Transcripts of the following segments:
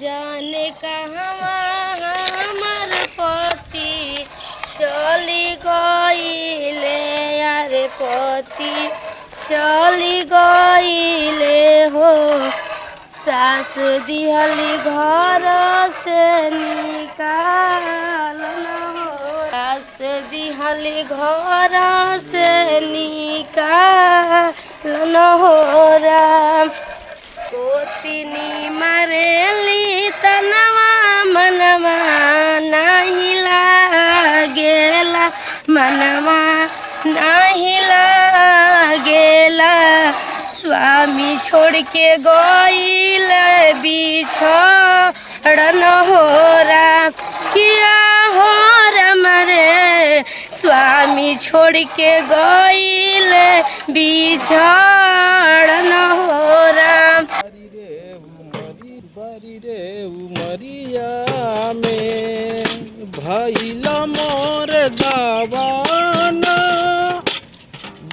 जाने कहवा हमर पति चली गईले यारे पति चली गईले हो। सास दिहली घर से निकाल हो। सास दिहली घर से निकाल हो राम। कोतिनी मरेली तनवा मनवा नहीं लागेला मनवा नहीं लागेला। स्वामी छोड़ के गईल बिछड़न हो राम। किया हो राम रे स्वामी छोड़ के गईल बिछड़न हो राम। बारी रे उमरिया में भइला मोर गावाना।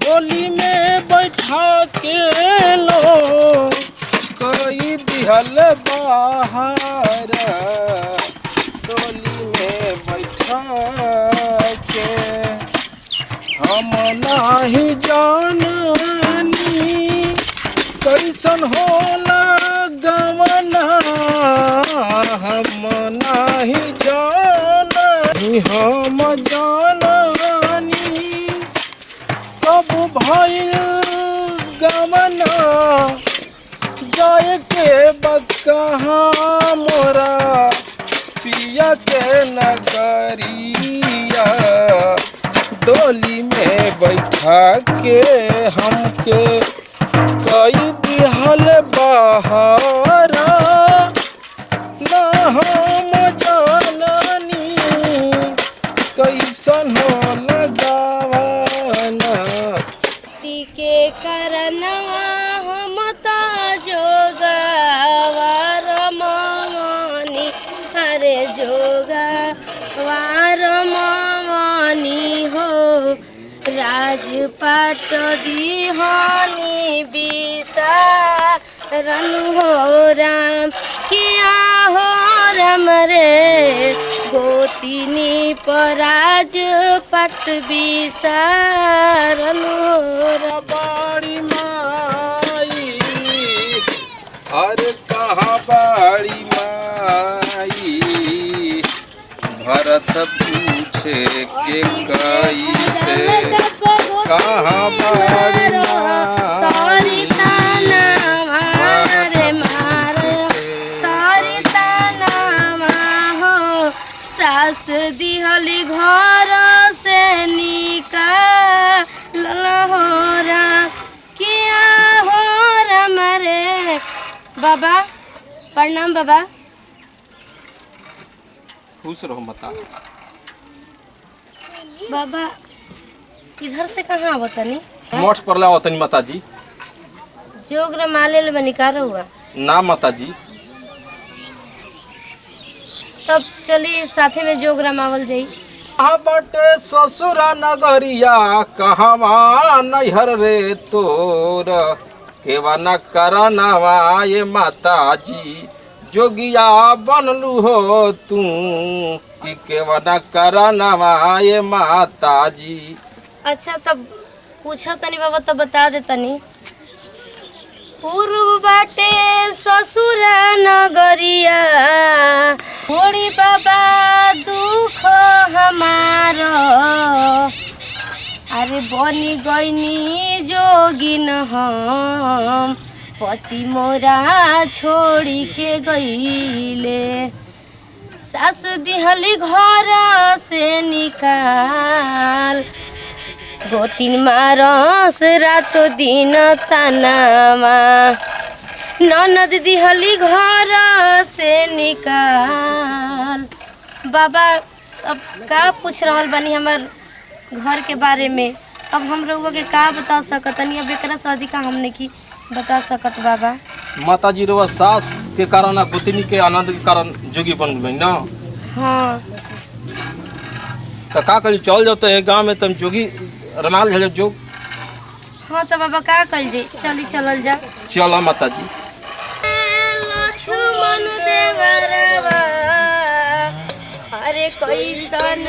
डोली में बैठा के लो कई दिहल बाहर। डोली में बैठा के हम नाही जाननी कैसन होला गवना। हम नाही जाननी हम जाननी कब भइल गवना। जाए के बकहा मोरा पिया के नगरिया। डोली में बैठा के हमके कई दिहल बहारा। ना हम जाननी कैसन हो लगावाना। के करनवा हम ता जोगावा रमनी अरे जोगावा रमनी हो। राजपाट दिहानी बिसारन हो राम। किया हो राम रे गोतिनी पराज पट बिसारन हो राम। बाड़ी माई अरे कहाँ बाड़ी माई। भरत पूछे के कैसे कहाँ बाड़ी माई। सास दिहली घर से निकाल हो राम। किया हो राम रे। बाबा प्रणाम बाबा। खुश रहो माता। बाबा इधर से कहाँ आवतनी? मठ पर ला आवतनी माता जी। जोग्र मालेल बनी का हुआ ना माता जी। तब चली साथे में जोग्रा मावल जाई। कहाँ बटे ससुरा नगरिया कहवा नैहर रे तोर। केवा न करनवा ये माता जी जोगिया बनलू हो तू। कि केवा न करनवा ये माता जी। अच्छा तब पूछा तनी बाबा तब बता दे तनी। पूर्व बाटे ससुरा नगरिया मोड़ी बाबा दुख हमारो। अरे बनी गईनी जोगिन हम पति मोरा छोड़ी के गईले। सास दिहली घर से निकाल। गोतिन मारस रात दिन तनामा। ननद दिहली घर से निकाल। बाबा अब का पूछ रहल बानी हमार घर के बारे में। अब हम लोगों के का बता सकतनी। अब एकरा से अधिक हमने की बता सकत बाबा। माता जी रो सास के कारण गोतिनी के आनंद के कारण जोगी बन गई ना। हाँ तो का कल चल जाते है गांव में तुम जोगी रमाल झल जोग। हाँ तो बाबा का कल जी चली चलल जा। चलो माता जी। लक्ष्मण देवर कैसन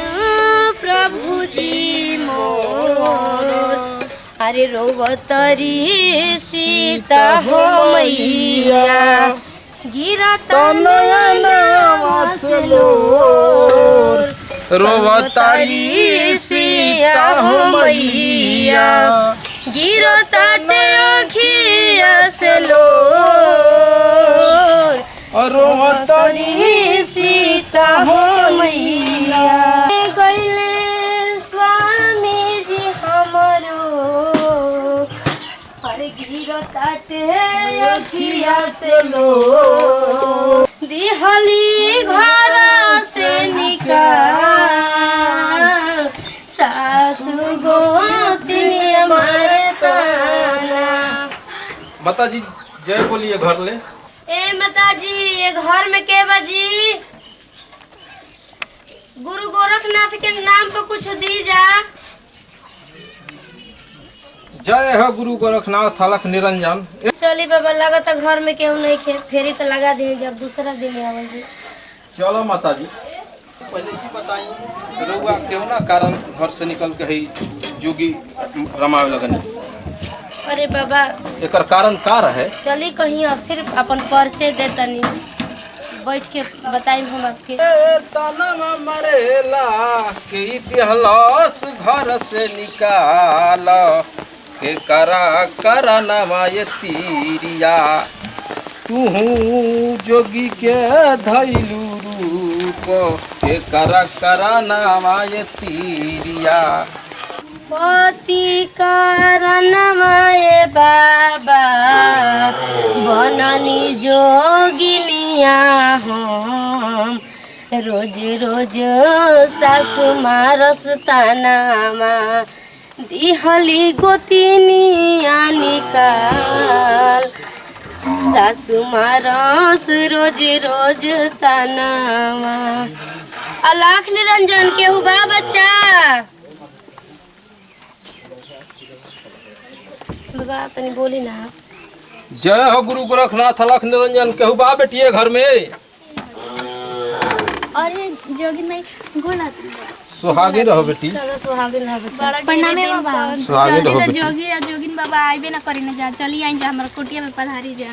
प्रभु जी मोर, अरे रोवतरी सीता हो मैया, गिरता नयनवा से लोर, रोवतारी सीता हो मैया, गिरता अखिया से लोर, रोवतारी सीता हो मैया। गइले स्वामी जी हमरो, अरे गिरता अखिया से लोर, दिहली घर से निकाल, सासु गोतनी मारे ताना। माता जी जय बोलिए घर ले। ए माता जी ये घर में के बाजी, गुरु गोरखनाथ के नाम पर कुछ दी जा। जय है गुरु गोरखनाथ अलख निरंजन। चली बाबा, लगा तो घर में केहू नहीं खे, फेरी तो लगा देंगे अब दूसरा दिन आवल जी। चलो माता जी पहले की बताई रउआ क्यों ना कारण घर से निकल के ही जोगी रमावे लगनी। अरे बाबा एकर कारण का रहे? चली कहीं अस्थिर अपन परिचय दे तनी, बैठ के बताई हम आपके। तनमा मरेला के इतिहास घर से निकाल के करा नमाय तीरिया, तू जोगी के धैलू रूप के करा नमाय तीरिया। पति कारणमाए बाबा, बननी जोगिनिया हम, रोज रोज सासु मारस तानामा, दिहली गोतिनिया निकाल, सासु मारस रोज रोज तानामा। अलख निरंजन के हुआ बच्चा बाबा तनी बोली ना। जय हो गुरु गोरखनाथ अलख निरंजन केहू बा बेटिए घर में? अरे जोगी मैं गोला सुहागी रहो बेटी। सुहागिन रह बच्चा। प्रणामे बाबा। सुहागिन जल्दी रहो तो बेटी। जोगी या जोगिन बाबा आइबे ना करी ना, जा चली आई जा हमारा कोटिया में पधारी जा।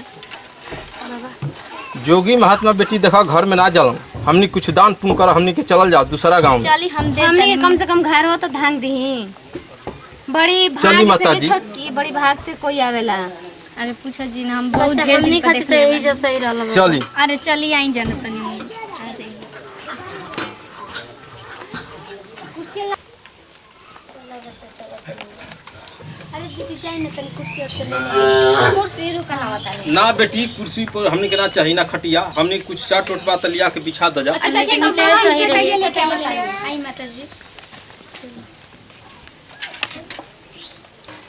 जोगी महात्मा बेटी देखा घर में ना जलम, हमनी कुछ दान पुण्य कर, हमनी के चलल जाओ दूसरा गांव में। चली हम दे, हमने के कम से कम घर हो तो धांग दी। बड़ी चली भाग माता से जी। छोटकी बड़ी भाग से कोई आवेला। अरे पूछा जी ना, हम बहुत अच्छा ढेर हमनी दिन खातिर तो यही जैसा ही रहल। चली अरे चली आई जाना तनी आ जाइए। अरे दीदी जाई ना तनी कुर्सी और से लेने। कुर्सी रुका ना बता। ना बेटी कुर्सी पर हमनी के ना चाहिए ना खटिया, हमनी कुछ चार टोटबा तलिया के बिछा द जा। अच्छा नीचे ठीक नीचे है, सही नीचे रही। पहले आई माता जी।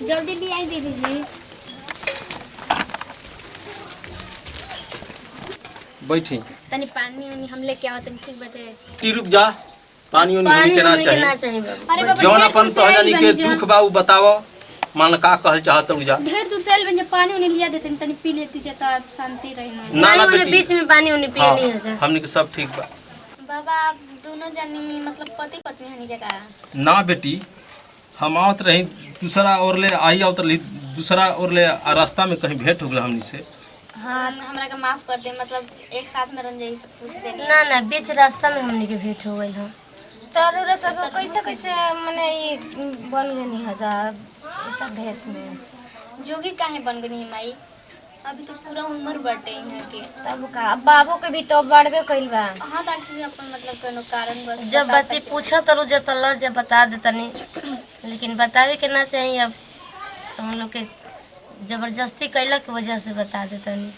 जल्दी ले आई दीदी जी। बैठी तनी पानी उनी हम लेके आवा तनी, ठीक बते। ती रुक जा, पानी उनी हमनी पानी के ना हमनी के ना चाहिए। चाहिए बाबा। अरे बाबा जौन ढेर अपन दूर से तो आइल जानी के बनी जा। दुख बा उ बतावो, मान का कहल चाहत जा। ढेर दूर से आइल बन जा, पानी उनी लिया देते तनी पी लेती जा तो शांति रही ना। ना ना पानी बेटी बीच में पानी उन्हें हाँ, पिए नहीं जा। हमनी के सब ठीक बा। बाबा आप दोनों जानी मतलब पति पत्नी हनी जगह। ना बेटी हम आवत रही दूसरा और ले आई, आवत रही दूसरा और ले रास्ता में कहीं भेंट हो गया हमनी से। हाँ हमरा के माफ कर दे, मतलब एक साथ में रह जाई सब कुछ देनी। ना ना बीच रास्ता में हमनी के भेंट हो गई हम। तरुरा सब कैसे कैसे मने ये बन गनी हजार ये सब भेष में जोगी काहे बन गनी है माई? अभी तो पूरा उम्र बटे यहाँ के, तब का अब बाबू के भी तो बढ़बे कइल बा। हाँ ताकि अपन मतलब कोनो कारण बस जब बच्ची पूछा तरू जतल जब बता देतनी, लेकिन बतावे के ना चाहिए। अब तो हम लोग के जबरदस्ती कैला की वजह से बता देतनी।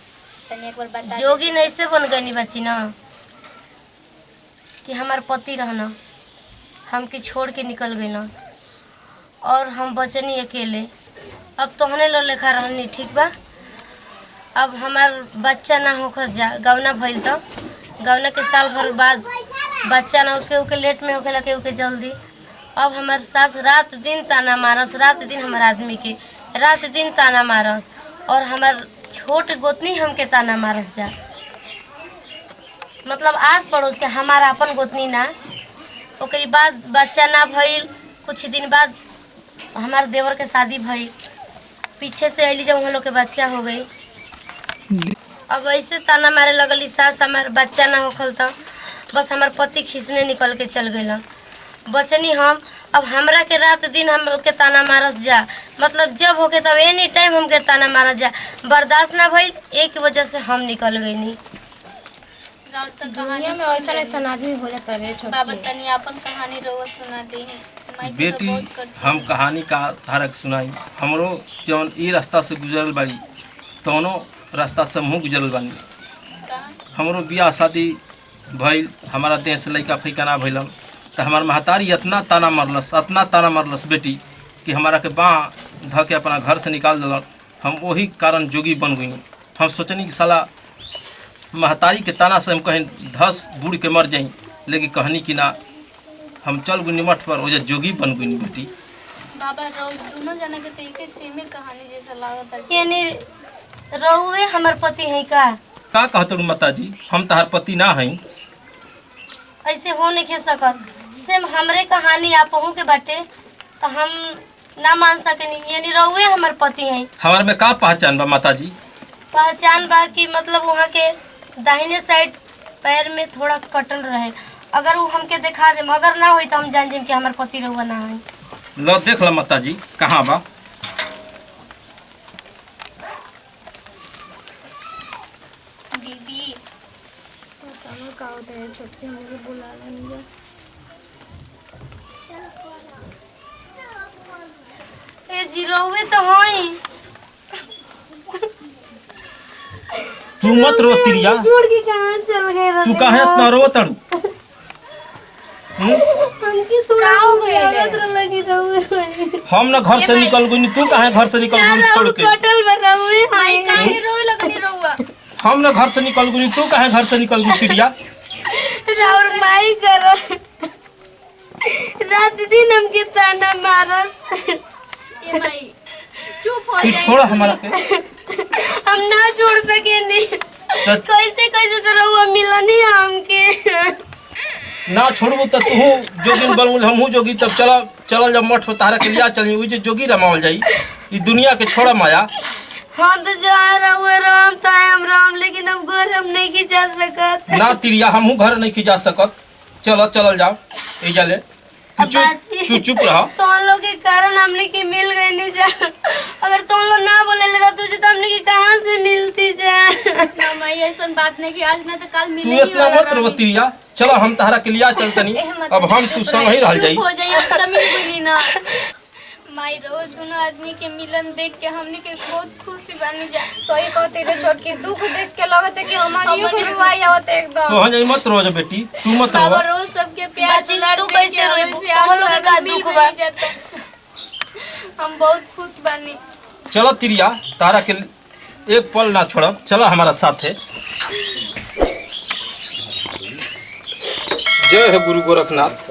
तनी एक बार बता। जोगी नहीं से बन गई बच्ची ना कि हमार पति रहना हमके छोड़ के निकल गई ना, और हम बचनी अकेले। अब तोहने लो लेखा रहनी ठीक बा। अब हमार बच्चा ना होखस जा, गवना भइल तो गवना के साल भर बाद बच्चा ना केहू के लेट में होखेला केहू के जल्दी। अब हमार सास रात दिन ताना मारस, रात दिन हमार आदमी के रात दिन ताना मारस, और हमार छोट गोतनी हमके ताना मारस जा। मतलब आस पड़ोस के हमारा अपन गोतनी ना, ओकरी बाद बच्चा ना भइल। कुछ दिन बाद हमार देवर के शादी भइल, पीछे से अली जब उन लोग के बच्चा हो गई। अब ऐसे ताना मारे लगली सास, हमार बच्चा ना होखल त बस हमार पति खींचने निकल के चल गए। बचनी हम, अब हमरा के रात दिन हम लोग के ताना मारस जा, मतलब जब होके तब एनी टाइम हमके ताना मारस जा, बर्दाश्त ना भइल। एक वजह से हम निकल गई। दुनिया में ऐसा ऐसा आदमी हो जाता रे। बाबा तनी अपन कहानी रोवा सुनाते हैं बेटी। हम कहानी का धारक सुनाई। हमरो जौन ई रास्ता से गुजरल बाड़ी तौनो रास्ता से हमहू गुजरल बानी। हमरो बियाह शादी भइल, हमारा देह से लइका फैका ना भइलन तो हमार महतारी इतना ताना मरलस बेटी कि हमारा के बाँह ध के अपना घर से निकाल दिलन। हम वही कारण जोगी बन गई। हम सोचनी कि साला महतारी के ताना से हम कहीं धस बूढ़ के मर जाई, लेकिन कहनी कि ना, हम चल गुनी मठ पर वजह जोगी बन गई बेटी। बाबा दोनों जना के तरीके सेमे कहानी जैसा लागत है। यानी रहुए हमार पति है का कहते माता जी? हम तहार पति ना हई। ऐसे हो नहीं खे सकत। सेम हमरे कहानी आपहू के बाटे तो हम ना मान सकेनी। यानी रहुए हमार पति हैं। हमारे में का पहचान बा माता जी? पहचान बा कि मतलब वहाँ के दाहिने साइड पैर में थोड़ा कटल रहे। अगर वो हमके दिखा दे, अगर ना होई तो हम जान जाम कि हमार पति रहुआ ना है। लो देख लो माता जी कहाँ बा। दीदी का होता है छोटकी मुझे बुला लेंगे। ए जी रहुए तो हई। तू मत रो तिरिया, छोड़ के कहाँ चल गए? तू काहे इतना रो तड़ू? हमके थोड़ा का हो गइल? आदत लगी रहुए। हम ना घर से निकल गई, तू काहे घर से निकल गई छोड़ के? कटल में रहुए माई हई। काहे रोवे लगनी रहुआ? हम ना घर से निकल गई, तू काहे घर से निकल गई तिरिया? राउर माई कर रात दिन हमके ताना मारस। ये माई चुप हो तू जाई। छोड़ हमारा के। हम ना छोड़ सके नहीं। कैसे कैसे तो रहुआ मिलनी हमके। ना छोड़बू तो तू जोगिन बनूल, हमहू जोगी। तब चल जब मठ तारा के लिया चली वही जोगी रमावल जाई। ई दुनिया के छोड़ा माया। हाँ तो जहाँ रहुए राम तो हम राम, लेकिन अब घर हम नहीं की जा सकत। ना तिरिया हमहू घर नहीं खिजा सकत। चल जाओ एजा ले। तू चुप रह। तो हम लोग के कारण हमने की मिल गई नहीं जा। अगर तुम लोग ना बोले ले तुझे तो हमने की कहाँ से मिलती जा। ना माई ऐसा बात नहीं कि आज ना तो कल तू मिलेगी। इतना मत रो तिरिया। चलो हम तारा के लिया चलतनी। अब हम तू संग ही रह जाई। चुप हो जाई, अब तो मिल गई ना। माई रोज दोनों आदमी के मिलन देख के हमने के बहुत खुशी बानी जा। सही कहते रे छोटकी, दुख देख के लगत है कि हमारियों के रुआई आवत एकदम। तो हंजाई मत रो जा बेटी, तू मत रो। बाबा रोज सबके प्यार बाजी, दुलार तू देख कैसे के रोई? रोई से तुम लोग आज का मिल दुख भी बा। नहीं जाता। हम बहुत खुश बानी। चलो तिरिया तारा के एक पल ना छोड़ब। चलो हमारा साथ है। जय है गुरु गोरखनाथ।